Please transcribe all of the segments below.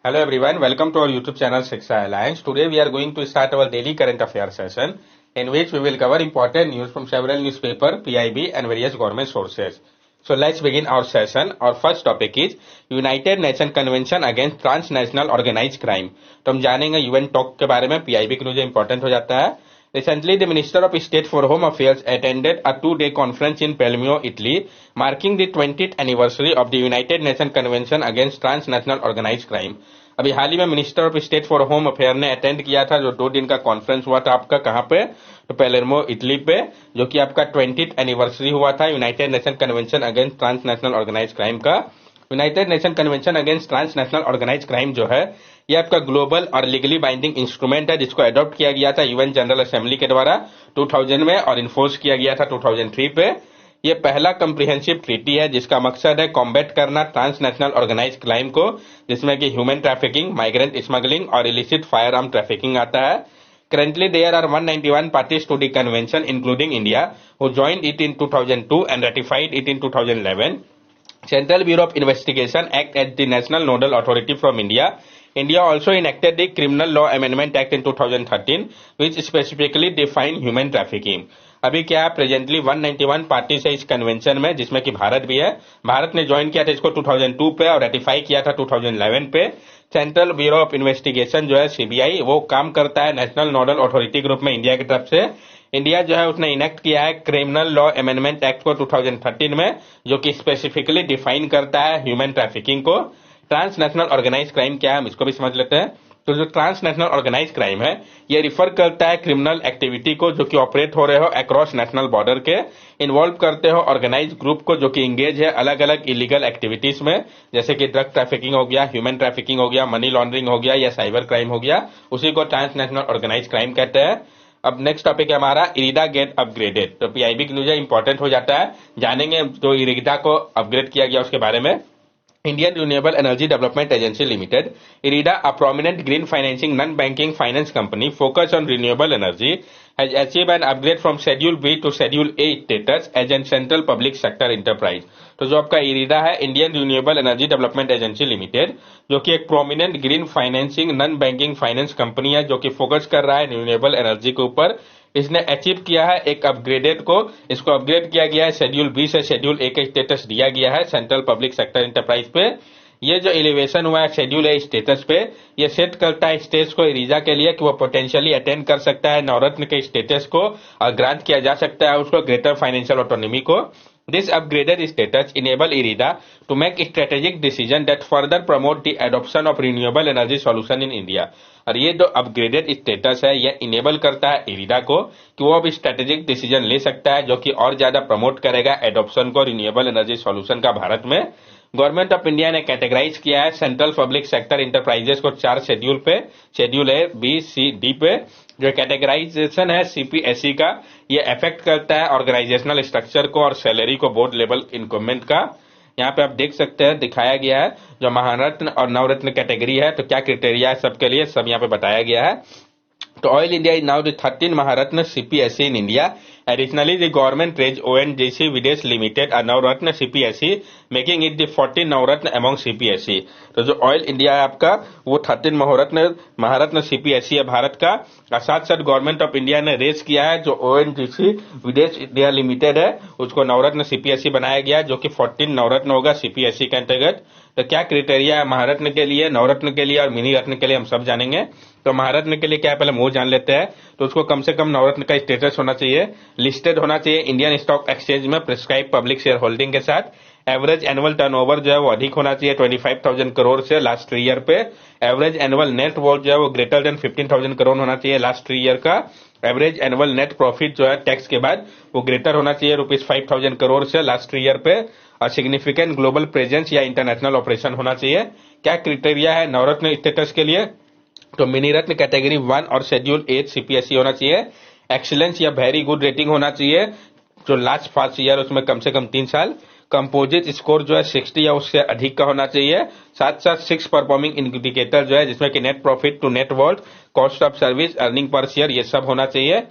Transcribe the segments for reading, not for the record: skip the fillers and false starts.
Hello everyone, welcome to our YouTube channel Shiksha Alliance. Today we are going to start our daily current affairs session in which we will cover important news from several newspaper, PIB and various government sources. So let's begin our session. Our first topic is United Nations Convention Against Transnational Organized Crime. तो हम जानेंगे UN talk के बारे में, PIB के लिए important हो जाता है. Recently, the Minister of State for Home Affairs attended a two-day conference in Palermo, Italy, marking the 20th anniversary of the United Nations Convention Against Transnational Organized Crime. अभी हाल ही में minister of state for home affair ने attend किया था, जो 2 दिन का conference हुआ था आपका कहाँ पे, तो पेलेर्मो इटली पे, जो कि आपका 20th एनिवर्सरी हुआ था United Nation Convention against transnational organize crime का. United Nation Convention against transnational organize crime जो है ये आपका ग्लोबल और लीगली बाइंडिंग इंस्ट्रूमेंट है, जिसको अडॉप्ट किया गया था यूएन जनरल असेंबली के द्वारा 2000 में और इन्फोर्स किया गया था 2003 पे. ये पहला कम्प्रिहेंसिव ट्रीटी है जिसका मकसद है कॉम्बैट करना ट्रांसनेशनल ऑर्गेनाइज क्राइम को, जिसमें कि ह्यूमन ट्रैफिकिंग, माइग्रेंट स्मगलिंग और इलिसिट फायर आर्म ट्रैफिकिंग आता है. Currently, there are 191 parties to the convention, including India, who joined it in 2002 and ratified it in 2011. Central Bureau of Investigation act as the national nodal authority from India. India also enacted the Criminal Law Amendment Act in 2013, which specifically defined human trafficking. अभी क्या है, presently 191 parties है इस convention में, जिसमें कि भारत भी है. भारत ने ज्वाइन किया था इसको 2002 पे और रेटिफाई किया था 2011 पे. सेंट्रल ब्यूरो ऑफ इन्वेस्टिगेशन जो है सीबीआई, वो काम करता है नेशनल नोडल अथॉरिटी ग्रुप में इंडिया की तरफ से. इंडिया जो है उसने इनेक्ट किया है क्रिमिनल लॉ अमेंडमेंट एक्ट को 2013 में, जो कि स्पेसिफिकली डिफाइन करता है ह्यूमन ट्रैफिकिंग को. ट्रांसनेशनल ऑर्गेनाइज क्राइम क्या है, हम इसको भी समझ लेते हैं. तो जो ट्रांसनेशनल ऑर्गेनाइज क्राइम है ये रिफर करता है क्रिमिनल एक्टिविटी को जो कि ऑपरेट हो रहे हो अक्रॉस नेशनल बॉर्डर के, इन्वॉल्व करते हो ऑर्गेनाइज ग्रुप को जो कि इंगेज है अलग अलग इलीगल एक्टिविटीज में, जैसे कि ड्रग ट्रैफिकिंग हो गया, ह्यूमन ट्रैफिकिंग हो गया, मनी लॉन्ड्रिंग हो गया या साइबर क्राइम हो गया, उसी को ट्रांसनेशनल ऑर्गेनाइज क्राइम कहते हैं. अब नेक्स्ट टॉपिक है हमारा इरिडा गेट अपग्रेडेड. तो पीआईबी के लिए इंपॉर्टेंट हो जाता है, जानेंगे जो इरिडा को अपग्रेड किया गया उसके बारे में. Indian Renewable Energy Development Agency Limited, IREDA, a prominent green financing non-banking finance company focused on renewable energy, has achieved an upgrade from Schedule B to Schedule A status as a central public sector enterprise. तो जो आपका IREDA है, Indian renewable energy development agency limited, जो कि एक prominent green financing non banking finance company है जो कि फोकस कर रहा है रिन्यूएबल एनर्जी के ऊपर, इसने अचीव किया है एक अपग्रेडेड को. इसको अपग्रेड किया गया है शेड्यूल बी से शेड्यूल ए का स्टेटस दिया गया है सेंट्रल पब्लिक सेक्टर एंटरप्राइज पे. ये जो एलिवेशन हुआ है शेड्यूल ए स्टेटस पे, ये सेट करता है स्टेट्स को इरीजा के लिए कि वो पोटेंशियली अटेंड कर सकता है नवरत्न के स्टेटस को और ग्रांट किया जा सकता है उसको ग्रेटर फाइनेंशियल ऑटोनॉमी को. This upgraded status enable IREDA to make strategic decision that further promote the adoption of renewable energy solution in India. और ये जो अपग्रेडेड स्टेटस है ये इनेबल करता है इरीडा को कि वो अब स्ट्रेटेजिक डिसीजन ले सकता है जो कि और ज्यादा प्रमोट करेगा एडॉप्शन को रिन्यूएबल एनर्जी सॉल्यूशन का भारत में. गवर्नमेंट ऑफ इंडिया ने कैटेगराइज किया है सेंट्रल पब्लिक सेक्टर इंटरप्राइजेस को 4 शेड्यूल पे, शेड्यूल ए, बी, सी, डी पे. जो कैटेगराइजेशन है सीपीएसई का, ये अफेक्ट करता है ऑर्गेनाइजेशनल स्ट्रक्चर को और सैलरी को बोर्ड लेवल इंक्रीमेंट का. यहाँ पे आप देख सकते हैं दिखाया गया है जो महारत्न और नवरत्न कैटेगरी है, तो क्या क्राइटेरिया है सबके लिए, सब यहाँ पे बताया गया है. तो oil India is now the 13 Maharatna CPSE in India. Additionally, the government raised ONGC Videsh Limited a Navratna CPSE, making it the 14 Navratna among CPSE. तो जो ऑयल इंडिया है आपका वो 13 महारत्न CPSE है भारत का. और साथ साथ गवर्नमेंट ऑफ इंडिया ने रेस किया है जो ONGC विदेश इंडिया लिमिटेड है उसको नवरत्न CPSE बनाया गया है जो कि 14 नवरत्न होगा CPSE के अंतर्गत. तो क्या क्राइटेरिया है महारत्न के लिए, नवरत्न के लिए और मिनी रत्न के लिए, हम सब जानेंगे. तो महारत्न के लिए क्या है पहले वो जान लेते हैं. तो उसको कम से कम नवरत्न का स्टेटस होना चाहिए, लिस्टेड होना चाहिए इंडियन स्टॉक एक्सचेंज में प्रिस्क्राइब पब्लिक शेयर होल्डिंग के साथ. एवरेज एनुअल टर्नओवर जो है वो अधिक होना चाहिए 25,000 करोड़ से लास्ट 3 ईयर पे. एवरेज एनुअल नेट वर्थ जो है वो ग्रेटर देन 15,000 करोड़ होना चाहिए लास्ट 3 ईयर का. एवरेज एनुअल नेट प्रॉफिट जो है टैक्स के बाद वो ग्रेटर होना चाहिए ₹5,000 करोड़ से लास्ट 3 ईयर पे. और सिग्निफिकेंट ग्लोबल प्रेजेंस या इंटरनेशनल ऑपरेशन होना चाहिए. क्या क्राइटेरिया है नवरत्न स्टेटस के लिए, तो मिनी रत्न कैटेगरी 1 और शेड्यूल 8 सीपीएसई होना चाहिए. एक्सीलेंस या वेरी गुड रेटिंग होना चाहिए जो लास्ट 5 ईयर उसमें कम से कम 3 साल. कंपोजिट स्कोर जो है 60 या उससे अधिक का होना चाहिए. साथ साथ 6 परफॉर्मिंग इंडिकेटर जो है जिसमें कि net profit to net worth, cost of service, earning पर शेयर, ये सब होना चाहिए.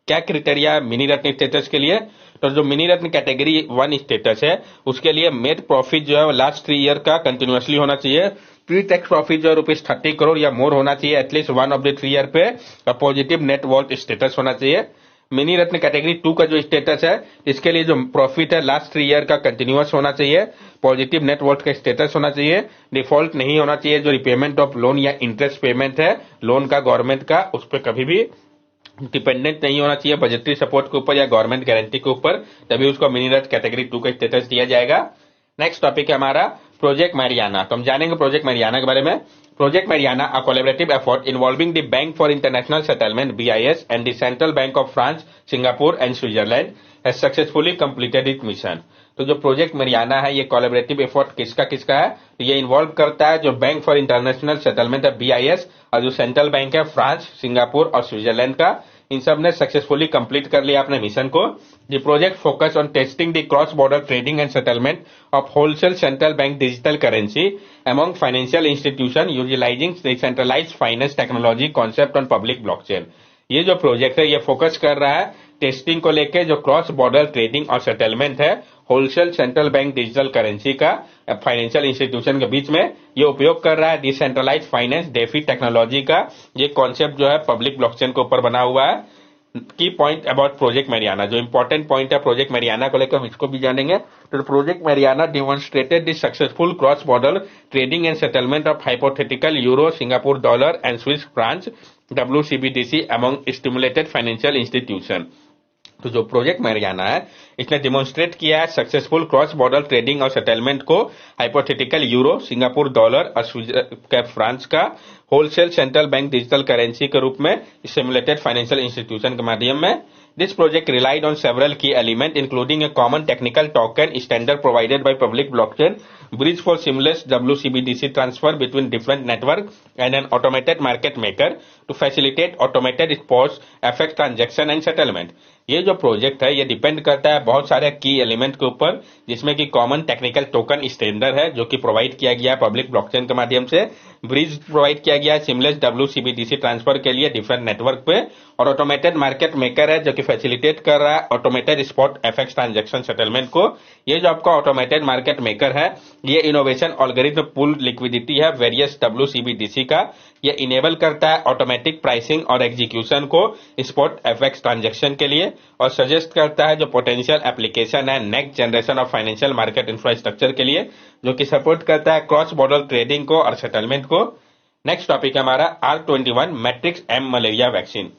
क्या क्राइटेरिया मिनी रत्न स्टेटस के लिए? तो जो मिनी रत्न कैटेगरी 1 स्टेटस है उसके लिए मेड प्रॉफिट जो है लास्ट 3 ईयर का कंटिन्यूअसली होना चाहिए। प्री टैक्स प्रॉफिट जो है ₹30 करोड़ या मोर होना चाहिए एटलीस्ट 1 ऑफ द 3 ईयर पे, और पॉजिटिव नेट वॉल्ट स्टेटस होना चाहिए। मिनी रत्न कैटेगरी 2 का जो स्टेटस है इसके लिए जो प्रॉफिट है लास्ट 3 ईयर का कंटिन्यूअस होना चाहिए, पॉजिटिव नेट वॉल्ट का स्टेटस होना चाहिए, डिफॉल्ट नहीं होना चाहिए। जो रिपेमेंट ऑफ लोन या इंटरेस्ट पेमेंट है लोन का गवर्नमेंट का उस पर कभी भी डिपेंडेंट नहीं होना चाहिए बजटरी सपोर्ट के ऊपर या गवर्नमेंट गारंटी के ऊपर, तभी उसको मिनी रत्न कैटेगरी 2 का स्टेटस दिया जाएगा। नेक्स्ट टॉपिक है हमारा प्रोजेक्ट मैरियाना। तो हम जानेंगे प्रोजेक्ट मैरियाना के बारे में। Project Mariana, a collaborative effort involving the Bank for International Settlement (BIS) and the Central Bank of France, Singapore and Switzerland, has successfully completed its mission. तो जो प्रोजेक्ट मरियाना है ये कोलैबोरेटिव एफर्ट किसका है? तो ये इन्वॉल्व करता है जो बैंक फॉर इंटरनेशनल सेटलमेंट है BIS और जो सेंट्रल बैंक है फ्रांस, सिंगापुर और स्विट्जरलैंड का, इन सब ने सक्सेसफुली कंप्लीट कर लिया अपने मिशन को। The project focus on testing the cross border trading and settlement of wholesale central bank digital currency among financial institution utilizing decentralized finance technology concept on public blockchain। ये जो project है ये focus कर रहा है testing को लेके जो क्रॉस बॉर्डर ट्रेडिंग और सेटलमेंट है wholesale central bank digital currency का फाइनेंशियल इंस्टीट्यूशन के बीच में, ये उपयोग कर रहा है डिसेंट्रलाइज फाइनेंस डेफी टेक्नोलॉजी का। ये कॉन्सेप्ट जो है पब्लिक ब्लॉकचेन के ऊपर बना हुआ है। की पॉइंट अबाउट प्रोजेक्ट मैरियाना, जो इंपॉर्टेंट पॉइंट है प्रोजेक्ट मैरियाना को लेकर हम इसको भी जानेंगे। तो project Mariana demonstrated the successful cross border trading and settlement of hypothetical euro, Singapore dollar and Swiss French WCBDC among stimulated financial institution. तो जो प्रोजेक्ट मैरियाना है इसने डिमोन्स्ट्रेट किया है सक्सेसफुल क्रॉस बॉर्डर ट्रेडिंग और सेटलमेंट को hypothetical euro, Singapore dollar और France का wholesale central bank digital currency के रूप में सिमुलेटेड फाइनेंशियल इंस्टीट्यूशन के माध्यम में। This project relied on several key elements, including a common technical token standard provided by public blockchain, bridge for seamless WCBDC transfer between different networks, and an automated market maker to facilitate automated spot, FX transaction and settlement। ये जो project है ये depend करता है बहुत सारे की element के ऊपर, जिसमें कि कॉमन टेक्निकल टोकन स्टैंडर्ड है जो कि प्रोवाइड किया गया है पब्लिक ब्लॉकचेन के माध्यम से, ब्रिज प्रोवाइड किया गया है सिमलेस WCBDC ट्रांसफर के लिए डिफरेंट नेटवर्क पे, और ऑटोमेटेड मार्केट मेकर है जो कि फैसिलिटेट कर रहा है automated spot FX transaction settlement को। ये जो आपका ऑटोमेटेड मार्केट मेकर है ये इनोवेशन ऑलगोरिथम पूल लिक्विडिटी है वेरियस WCBDC का। ये इनेबल करता है ऑटोमेटिक प्राइसिंग और एग्जीक्यूशन को स्पॉट FX ट्रांजैक्शन के लिए, और सजेस्ट करता है जो पोटेंशियल एप्लीकेशन है next generation of financial market infrastructure के लिए, जो कि सपोर्ट करता है क्रॉस बॉर्डर ट्रेडिंग को और सेटलमेंट को। नेक्स्ट टॉपिक है हमारा R21 matrix M malaria vaccine.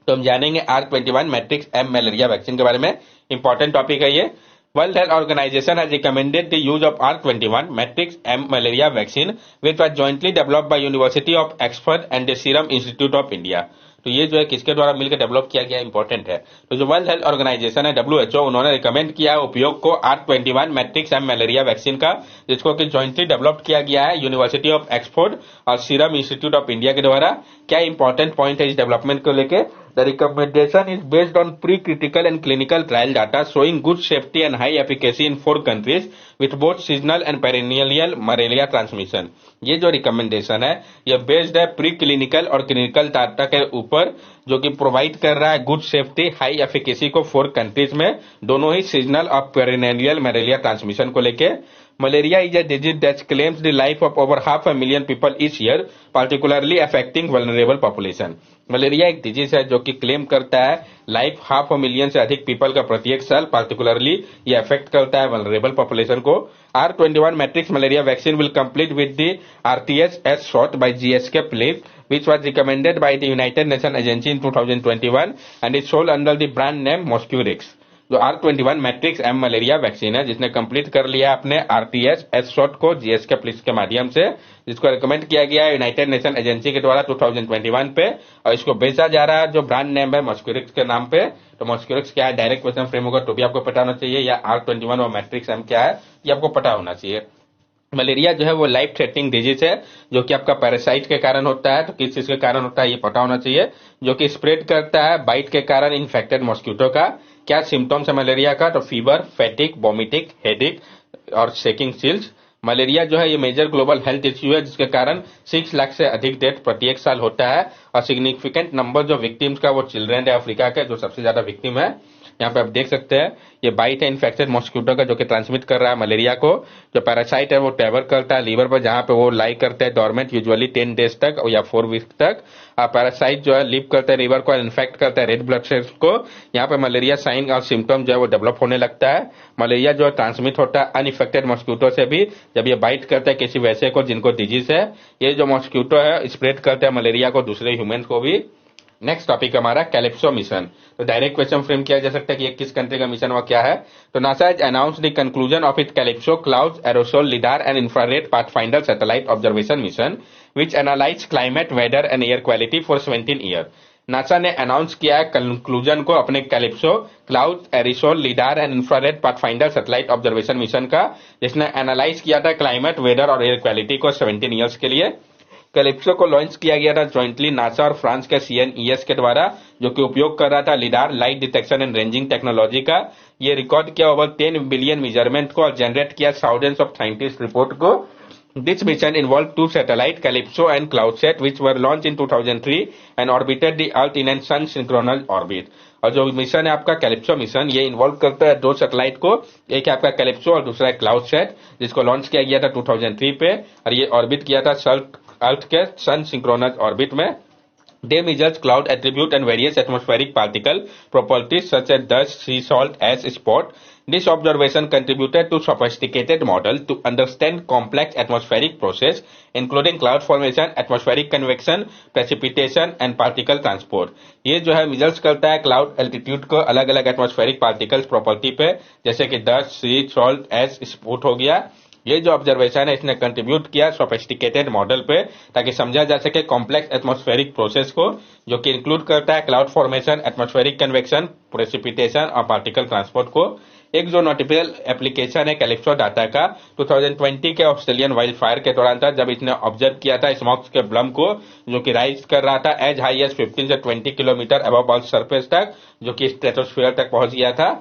तो हम जानेंगे R21 matrix M malaria vaccine के बारे में। इंपॉर्टेंट टॉपिक है ये। World Health Organization has recommended the use of R21 matrix M malaria vaccine, which was jointly developed by University of Oxford and the Serum Institute of India। तो ये जो है किसके द्वारा मिलकर डेवलप किया गया इंपॉर्टेंट है। तो जो वर्ल्ड हेल्थ ऑर्गेनाइजेशन है WHO, उन्होंने रिकमेंड किया है उपयोग को R21 matrix M malaria vaccine का, जिसको कि जॉइंटली डेवलप किया गया है यूनिवर्सिटी ऑफ ऑक्सफोर्ड और सीरम इंस्टीट्यूट ऑफ इंडिया के द्वारा। क्या इंपॉर्टेंट पॉइंट है इस डेवलपमेंट को लेके? The recommendation is based on pre-critical and clinical trial data showing good safety and high efficacy in 4 countries with both seasonal and perennial malaria transmission। ये जो recommendation है ये बेस्ड है प्री क्लिनिकल और क्लिनिकल डाटा के ऊपर, जो कि प्रोवाइड कर रहा है गुड सेफ्टी हाई एफिकेसी को 4 कंट्रीज में, दोनों ही सीजनल और पेरिनेलियल मलेरिया ट्रांसमिशन को लेके। Malaria is a disease that claims the life of over 500,000 people each year, particularly affecting vulnerable population। Malaria एक डिजीज है जो कि क्लेम करता है लाइफ 500,000 से अधिक पीपल का प्रत्येक साल, पार्टिकुलरली ये अफेक्ट करता है वल्नरेबल पॉपुलेशन को। R21 matrix malaria vaccine will complete with the RTS shot by GSK Plif, which was recommended by the United Nations Agency in 2021 and is sold under the brand name Mosquirix। जो R21 matrix M malaria vaccine है जिसने complete कर लिया अपने RTS shot को GSK Plif के माध्यम से, जिसको रिकमेंड किया गया है यूनाइटेड नेशन एजेंसी के द्वारा 2021 पे, और इसको बेचा जा रहा है जो ब्रांड नेम है मॉस्क्यूरिक्स के नाम पे। तो मॉस्क्यूरिक्स क्या है, डायरेक्ट क्वेश्चन फ्रेम होगा तो भी आपको पता होना चाहिए, या R21 और मैट्रिक्स M क्या है ये आपको पता होना चाहिए। मलेरिया जो है वो लाइफ थ्रेटनिंग डिजीज है जो कि आपका पैरासाइट के कारण होता है। तो किस चीज के कारण होता है ये पता होना चाहिए, जो कि स्प्रेड करता है बाइट के कारण इन्फेक्टेड मॉस्किटो का। क्या सिम्टम्स है मलेरिया का? तो फीवर, फैटिक, वॉमिटिंग, हेडेक और शेकिंग चिल्स। मलेरिया जो है ये मेजर ग्लोबल हेल्थ इश्यू है, जिसके कारण 6 लाख से अधिक डेथ प्रति एक साल होता है और सिग्निफिकेंट नंबर जो विक्टिम्स का वो चिल्ड्रन है अफ्रीका के, जो सबसे ज्यादा विक्टिम है। यहाँ पे आप देख सकते हैं ये बाइट है इन्फेक्टेड मॉस्किटो का, जो कि ट्रांसमिट कर रहा है मलेरिया को। जो पैरासाइट है वो ट्रेवल करता है लीवर पर, जहां पे वो लाई करते हैं डोरमेंट यूजुअली 10 डेज तक या 4 वीक तक। पैरासाइट जो है लिव करते हैं लीवर को, इन्फेक्ट करता है रेड ब्लड सेल्स को। यहाँ पे मलेरिया साइन और सिम्टम जो है वो डेवलप होने लगता है। मलेरिया जो है ट्रांसमिट होता है अनइफेक्टेड मॉस्किटो से भी, जब ये बाइट करता है किसी वैसे को जिनको डिजीज है। ये जो मॉस्किटो है स्प्रेड करते हैं मलेरिया को दूसरे ह्यूमन को भी। नेक्स्ट टॉपिक हमारा कैलिप्सो मिशन। तो डायरेक्ट क्वेश्चन फ्रेम किया जा सकता है कि ये किस कंट्री का मिशन हुआ, क्या है। तो NASA has announced the conclusion of it CALIPSO clouds aerosol lidar and infrared pathfinder satellite observation mission which analyze climate weather and air quality for 17 year. NASA ने अनाउंस किया है कंक्लूजन को अपने CALIPSO cloud aerosol lidar and infrared pathfinder satellite observation mission का, जिसने analyze किया था climate weather और एयर क्वालिटी को 17 ईयर्स के लिए। कैलिप्सो को लॉन्च किया गया था ज्वाइंटली नासा और फ्रांस के CNES के द्वारा, जो कि उपयोग कर रहा था lidar light detection and ranging technology का। ये रिकॉर्ड किया ओवर 10 बिलियन मेजरमेंट को और जनरेट किया थाउजेंड्स ऑफ साइंटिस्ट रिपोर्ट को। This mission involved two satellites, Calypso and CloudSat, which were launched in 2003 and orbited the Earth in a sun synchronous orbit. और जो mission है आपका calypso mission, ये involve करता है 2 सैटेलाइट को, एक है आपका कैलिप्सो और दूसरा है क्लाउडसैट, जिसको लॉन्च किया गया था 2003 पे और ये ऑर्बिट किया था अर्थ के सन सिंक्रोनस ऑर्बिट में। They measures cloud attribute and various atmospheric particle properties such as dust, sea salt, ash, spot. This observation contributed to sophisticated model to understand complex atmospheric process, including cloud formation, atmospheric convection, precipitation and particle transport. ये जो है measures करता है cloud altitude को अलग अलग atmospheric particles property पे, जैसे कि डस्ट, सी सॉल्ट, एश, स्पूट हो गया। ये जो ऑब्जर्वेशन है इसने कंट्रीब्यूट किया सोफिस्टिकेटेड मॉडल पे, ताकि समझा जा सके कॉम्प्लेक्स एटमॉस्फेरिक प्रोसेस को, जो कि इंक्लूड करता है cloud formation, atmospheric convection, precipitation और पार्टिकल ट्रांसपोर्ट को। एक जो नोटिफिकल एप्लीकेशन है कैलिप्सो डाटा का 2020 के ऑस्ट्रेलियन वाइल्ड फायर के दौरान था, जब इसने ऑब्जर्व किया था स्मोक के ब्लम को, जो कि राइज कर रहा था एज हाई एज 15 से 20 किलोमीटर अबव अर्थ सरफेस तक, जो कि स्ट्रेटोस्फीयर तक पहुंच गया था।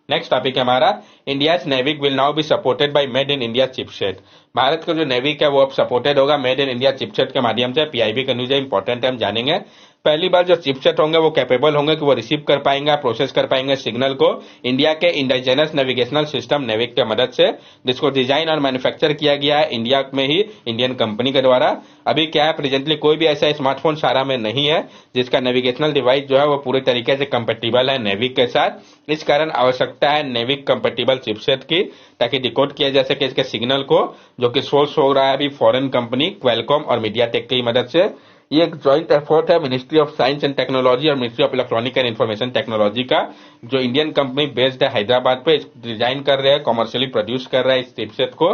नेक्स्ट टॉपिक है हमारा India NavIC will now be supported by made in India chipset. Bharat का जो नेविक है वो अब सपोर्टेड होगा मेड इन इंडिया चिपसेट के माध्यम से। पीआईबी का न्यूज है, इंपॉर्टेंट है, हम जानेंगे। पहली बार जो चिपसेट होंगे वो कैपेबल होंगे कि वो रिसीव कर पाएंगे, प्रोसेस कर पाएंगे सिग्नल को इंडिया के इंडिजिनस नेविगेशनल सिस्टम नेविक के मदद से, जिसको डिजाइन और मैन्युफैक्चर किया गया है इंडिया में ही इंडियन कंपनी के द्वारा। अभी क्या है, प्रेजेंटली कोई भी ऐसा स्मार्टफोन सारा में नहीं है जिसका नेविगेशनल डिवाइस जो है वो पूरे तरीके से कंपेटिबल है नेविक के साथ। इस कारण आवश्यकता है नेविक कंपेटिबल चिपसेट की, ताकि डिकोड किया जा सके इसके सिग्नल को, जो कि सोर्स हो रहा है अभी फॉरेन कंपनी क्वेलकॉम और मीडियाटेक की मदद से। ये एक जॉइंट एफर्ट है Ministry of Science and Technology और Ministry of Electronic and Information Technology का, जो इंडियन कंपनी बेस्ड है हैदराबाद पे, डिजाइन कर रहे हैं, कॉमर्शियली प्रोड्यूस कर रहा है इस चिपसेट को।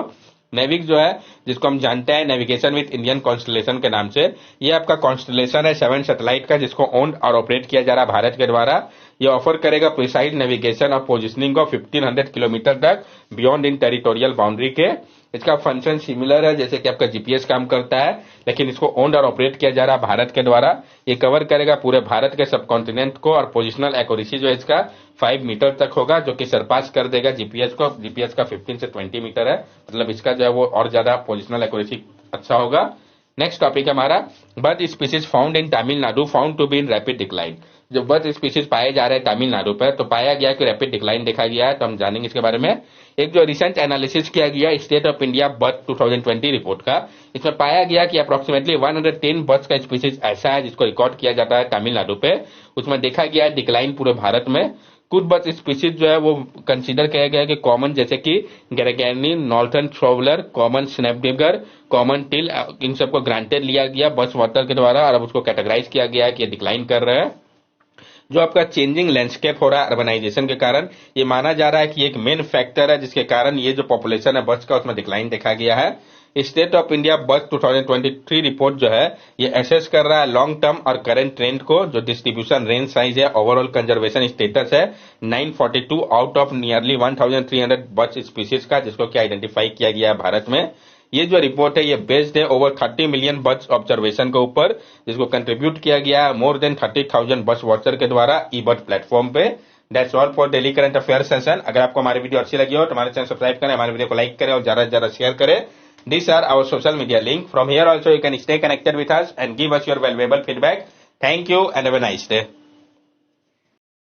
नेविक जो है, जिसको हम जानते हैं नेविगेशन विद इंडियन कॉन्स्टलेशन के नाम से, ये आपका कॉन्स्टलेशन है 7 सैटेलाइट का, जिसको ओन्ड और ऑपरेट किया जा रहा है भारत के द्वारा। ये ऑफर करेगा प्रिसाइज नेविगेशन और पोजिशनिंग को 1500 किलोमीटर तक बियॉन्ड इन टेरिटोरियल बाउंड्री के। इसका फंक्शन सिमिलर है जैसे कि आपका जीपीएस काम करता है, लेकिन इसको ओन्ड और ऑपरेट किया जा रहा है भारत के द्वारा। ये कवर करेगा पूरे भारत के सब कॉन्टिनेंट को और पोजिशनल एक्यूरेसी जो है इसका 5 मीटर तक होगा, जो कि सरपास कर देगा जीपीएस को। जीपीएस का 15 से 20 मीटर है, मतलब इसका जो है वो और ज्यादा पोजिशनल एक्यूरेसी अच्छा होगा। नेक्स्ट टॉपिक हमारा bird species found in Tamil Nadu found to be in rapid decline. जो बर्ड स्पीसीज पाए जा रहे हैं तमिलनाडु पर, तो पाया गया कि रैपिड डिक्लाइन देखा गया है, तो हम जानेंगे इसके बारे में। एक जो रिसेंट एनालिसिस किया गया state of India bird 2020 report का, इसमें पाया गया कि अप्रोक्सीमेटली 110 बर्ड्स का स्पीसीज ऐसा है जिसको रिकॉर्ड किया जाता है तमिलनाडु पे। उसमें देखा गया है डिक्लाइन पूरे भारत में। कुछ बर्ड स्पीसीज जो है वो कंसीडर किया गया कि कॉमन, जैसे कि गैरगैनी, नॉर्थर्न ट्रैवलर, कॉमन स्नैपडिगर, कॉमन टिल, इन सबको ग्रांटेड लिया गया बर्ड्स वाटर के द्वारा और अब उसको कैटेगराइज किया गया है कि ये डिक्लाइन कर रहे हैं। जो आपका चेंजिंग लैंडस्केप हो रहा है अर्बनाइजेशन के कारण, ये माना जा रहा है कि एक मेन फैक्टर है जिसके कारण ये जो पॉपुलेशन है बर्ड्स का उसमें डिक्लाइन देखा गया है। State of India bird 2023 report जो है ये एसेस कर रहा है लॉन्ग टर्म और करंट ट्रेंड को। जो डिस्ट्रीब्यूशन रेंज साइज है, ओवरऑल कंजर्वेशन स्टेटस है 942 out of nearly 1300 bird species का, जिसको क्या आइडेंटिफाई किया गया है भारत में। ये जो रिपोर्ट है ये बेस्ड है ओवर 30 मिलियन बर्ड्स ऑब्जर्वेशन के ऊपर, जिसको कंट्रीब्यूट किया गया है मोर देन 30,000 बर्ड्स वॉचर के द्वारा ई बर्ड प्लेटफॉर्म पे। That's all for daily current affair session. अगर आपको हमारी वीडियो अच्छी लगी हो तो हमारे चैनल सब्सक्राइब करें, हमारे वीडियो को लाइक करें और ज्यादा से ज्यादा शेयर करें। These are our social media link. From here also you can stay connected with us and give us your valuable feedback. Thank you and have a nice day.